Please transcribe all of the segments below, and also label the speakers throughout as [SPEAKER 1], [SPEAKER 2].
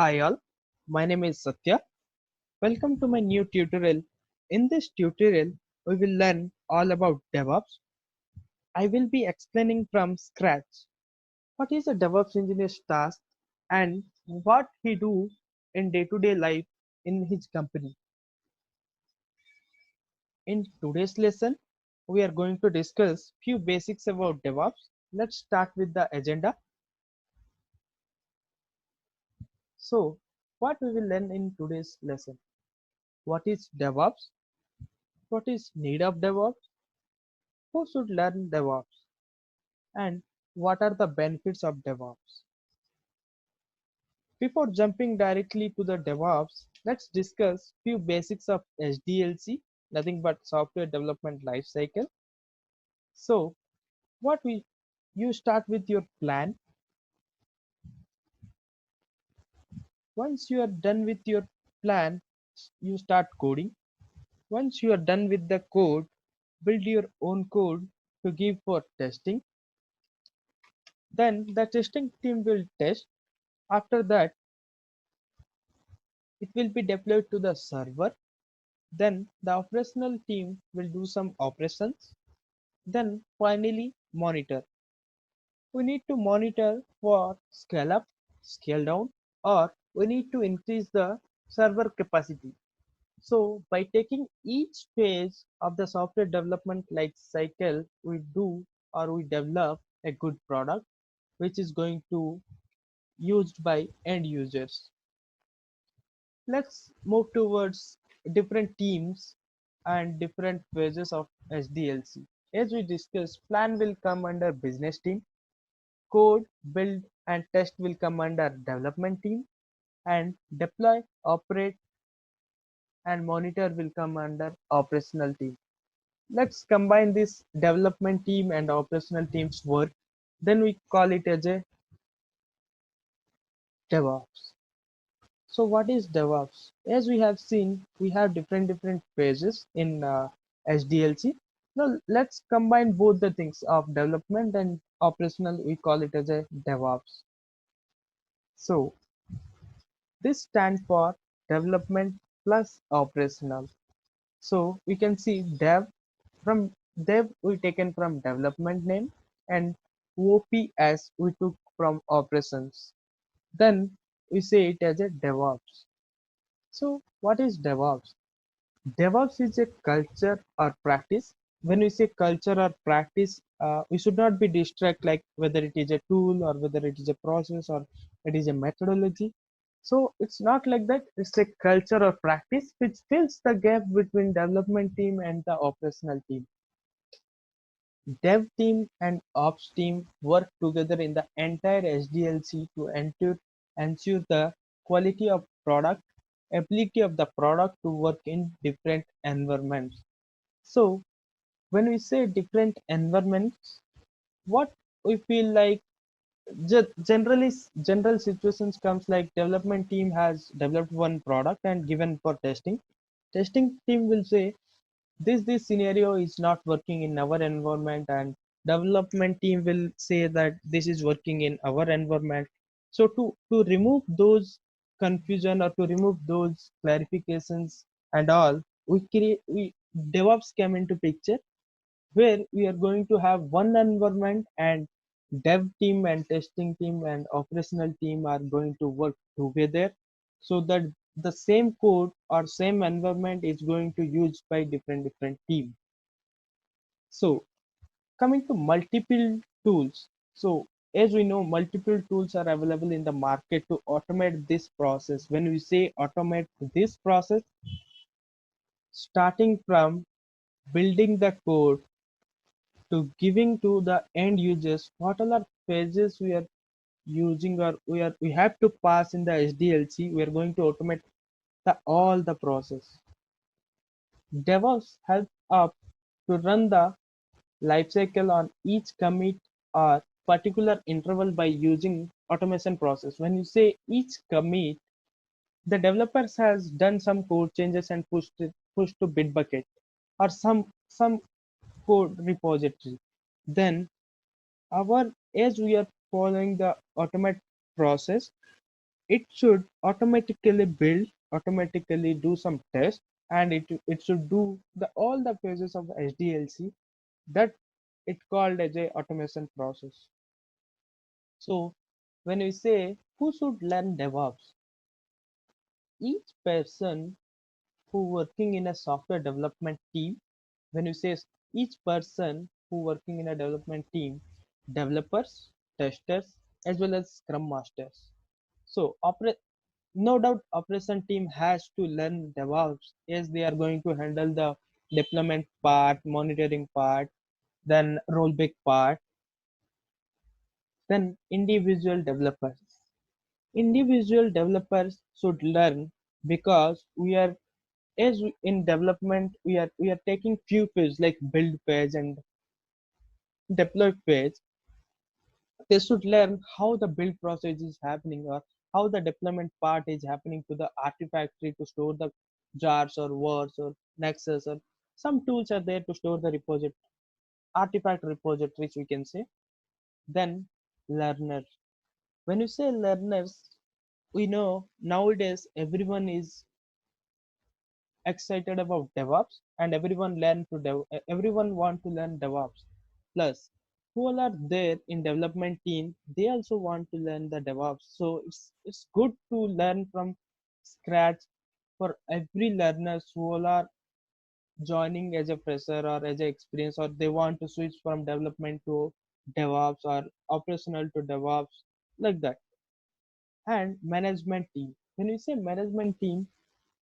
[SPEAKER 1] Hi all, my name is Satya. Welcome to my new tutorial. In this tutorial, we will learn all about DevOps. I will be explaining from scratch what is a DevOps engineer's task and what he do in day-to-day life in his company. In today's lesson, we are going to discuss few basics about DevOps. Let's start with the agenda. So, what we will learn in today's lesson? What is DevOps? What is need of DevOps? Who should learn DevOps? And what are the benefits of DevOps? Before jumping directly to the DevOps, let's discuss few basics of SDLC, nothing but software development lifecycle. So, what we you start with your plan. Once you are done with your plan, you start coding. Once you are done with the code, build your own code to give for testing. Then the testing team will test. After that, it will be deployed to the server. Then the operational team will do some operations. Then finally monitor. We need to monitor for scale up, scale down, or we need to increase the server capacity. So by taking each phase of the software development life cycle, we do or we develop a good product which is going to used by end users. Let's move towards different teams and different phases of SDLC. As we discussed, plan will come under business team, code, build, and test will come under development team, and deploy, operate, and monitor will come under operational team. Let's combine this development team and operational team's work. Then we call it as a DevOps. So what is DevOps? As we have seen, we have different phases in SDLC. Now let's combine both the things of development and operational. We call it as a DevOps. So this stands for development plus operational. So we can see dev we taken from development name and OPS we took from operations. Then we say it as a DevOps. So what is DevOps? DevOps is a culture or practice. When we say culture or practice, we should not be distracted like whether it is a tool or whether it is a process or it is a methodology. So it's not like that. It's a culture or practice which fills the gap between development team and the operational team. Dev team and ops team work together in the entire SDLC to ensure the quality of product, ability of the product to work in different environments. So when we say different environments, what we feel like generally general situations comes like development team has developed one product and given for testing. Testing team will say this scenario is not working in our environment and development team will say that this is working in our environment. So to remove those confusion or to remove those clarifications and all, we DevOps came into picture where we are going to have one environment and dev team and testing team and operational team are going to work together so that the same code or same environment is going to use by different team. So coming to multiple tools. So as we know, multiple tools are available in the market to automate this process. When we say automate this process, starting from building the code to giving to the end users, what all are phases we are using or we have to pass in the SDLC, we are going to automate all the process. DevOps helps up to run the lifecycle on each commit or particular interval by using automation process. When you say each commit, the developers has done some code changes and pushed to Bitbucket or some code repository. Then our as we are following the automate process, it should automatically build, automatically do some tests, and it should do the all the phases of SDLC that it called as a automation process. So when we say who should learn DevOps, each person who working in a software development team, when you say each person who working in a development team, developers, testers, as well as scrum masters. So no doubt operation team has to learn DevOps as they are going to handle the deployment part, monitoring part, then rollback part, then individual developers. Individual developers should learn because in development we are taking few phases like build phase and deploy phase. They should learn how the build process is happening or how the deployment part is happening to the artifactory to store the jars or words or nexus or some tools are there to store the repository artifact repositories we can say. Then learners. When you say learners, we know nowadays everyone is excited about DevOps and everyone want to learn DevOps. Plus, who all are there in development team, they also want to learn the DevOps. So it's good to learn from scratch for every learners who all are joining as a fresher or as a experience or they want to switch from development to DevOps or operational to DevOps like that. And management team. When we say management team,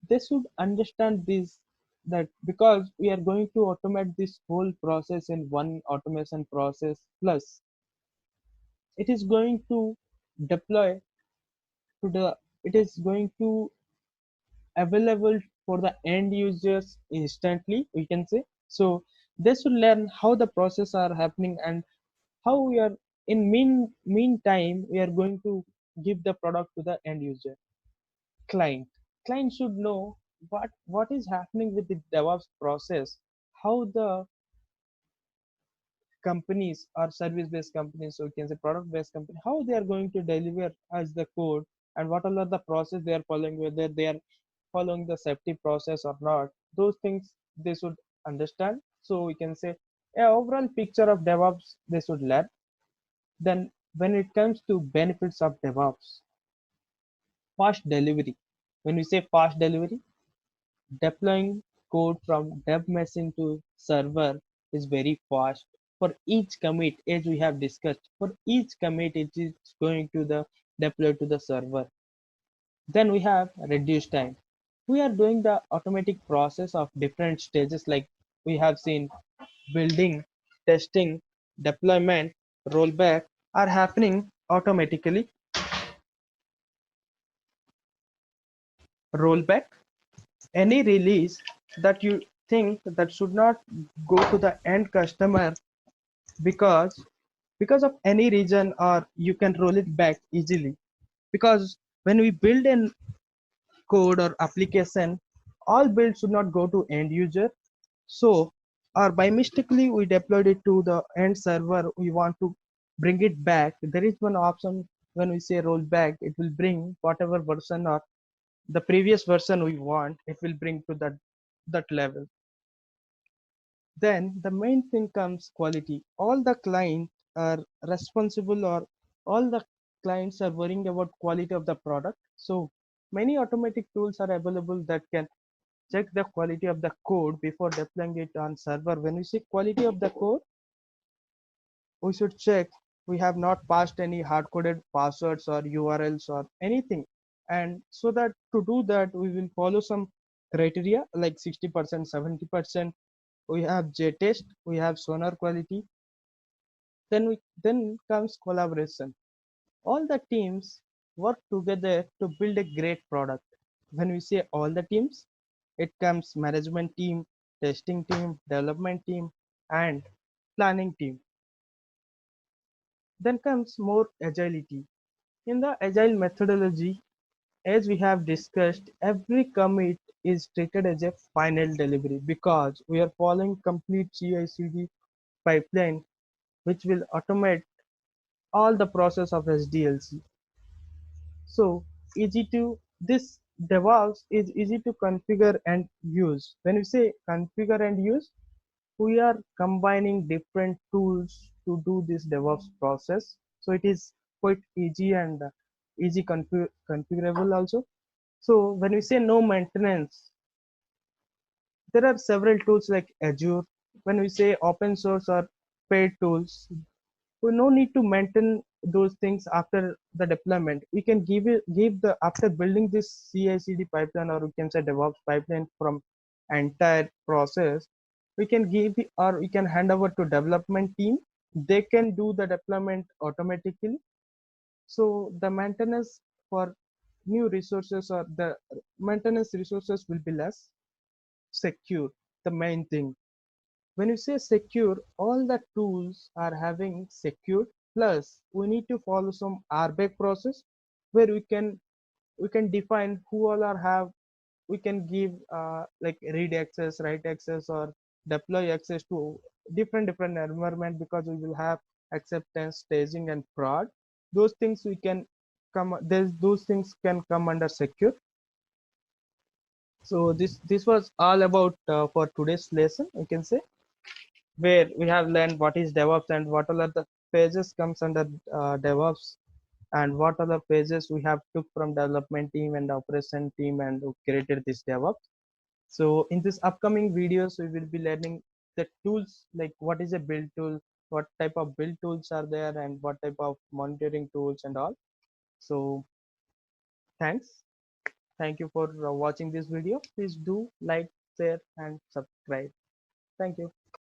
[SPEAKER 1] they should understand this that because we are going to automate this whole process in one automation process plus it is going to deploy to the it is going to available for the end users instantly we can say. So they should learn how the process are happening and how we are in meantime we are going to give the product to the end user. Client should know what is happening with the DevOps process, how the companies or service-based companies, so we can say product-based company, how they are going to deliver as the code and what all are the process they are following, whether they are following the safety process or not. Those things they should understand. So we can say a overall picture of DevOps they should learn. Then when it comes to benefits of DevOps, fast delivery. When we say fast delivery, deploying code from dev machine to server is very fast. For each commit, as we have discussed, for each commit it is going to the deploy to the server. Then we have reduced time. We are doing the automatic process of different stages like we have seen building, testing, deployment, rollback are happening automatically. Rollback, any release that you think that should not go to the end customer because because of any reason or you can roll it back easily because when we build an code or application all builds should not go to end user. So or by mistakenly we deployed it to the end server, we want to bring it back. There is one option when we say roll back, it will bring whatever version or the previous version we want, it will bring to that level. Then the main thing comes quality. All the clients are responsible or all the clients are worrying about quality of the product. So many automatic tools are available that can check the quality of the code before deploying it on server. When we say quality of the code, we should check we have not passed any hard-coded passwords or URLs or anything. And so that to do that, we will follow some criteria like 60%, 70%. We have JTest, we have sonar quality. Then comes collaboration. All the teams work together to build a great product. When we say all the teams, it comes management team, testing team, development team, and planning team. Then comes more agility. In the agile methodology, as we have discussed, every commit is treated as a final delivery because we are following complete CI/CD pipeline, which will automate all the process of SDLC. So easy to this DevOps is easy to configure and use. When we say configure and use, we are combining different tools to do this DevOps process. So it is quite easy and easy configurable also. So when we say no maintenance, there are several tools like Azure. When we say open source or paid tools, we no need to maintain those things after the deployment. We can give the after building this CI/CD pipeline, or we can say DevOps pipeline from entire process. We can give or we can hand over to development team. They can do the deployment automatically. So the maintenance for new resources or the maintenance resources will be less secure. The main thing, when you say secure, all the tools are having secured. Plus, we need to follow some RBAC process where we can define who all are have. We can give like read access, write access, or deploy access to different environment, because we will have acceptance, staging, and prod. Those things we can come. There's those things can come under secure. So this was all about for today's lesson, I can say, where we have learned what is DevOps and what all are the phases comes under DevOps, and what are the phases we have took from development team and operation team and who created this DevOps. So in this upcoming videos, we will be learning the tools, like what is a build tool, what type of build tools are there, and what type of monitoring tools and all. So thanks. Thank you for watching this video. Please do like, share, and subscribe. Thank you.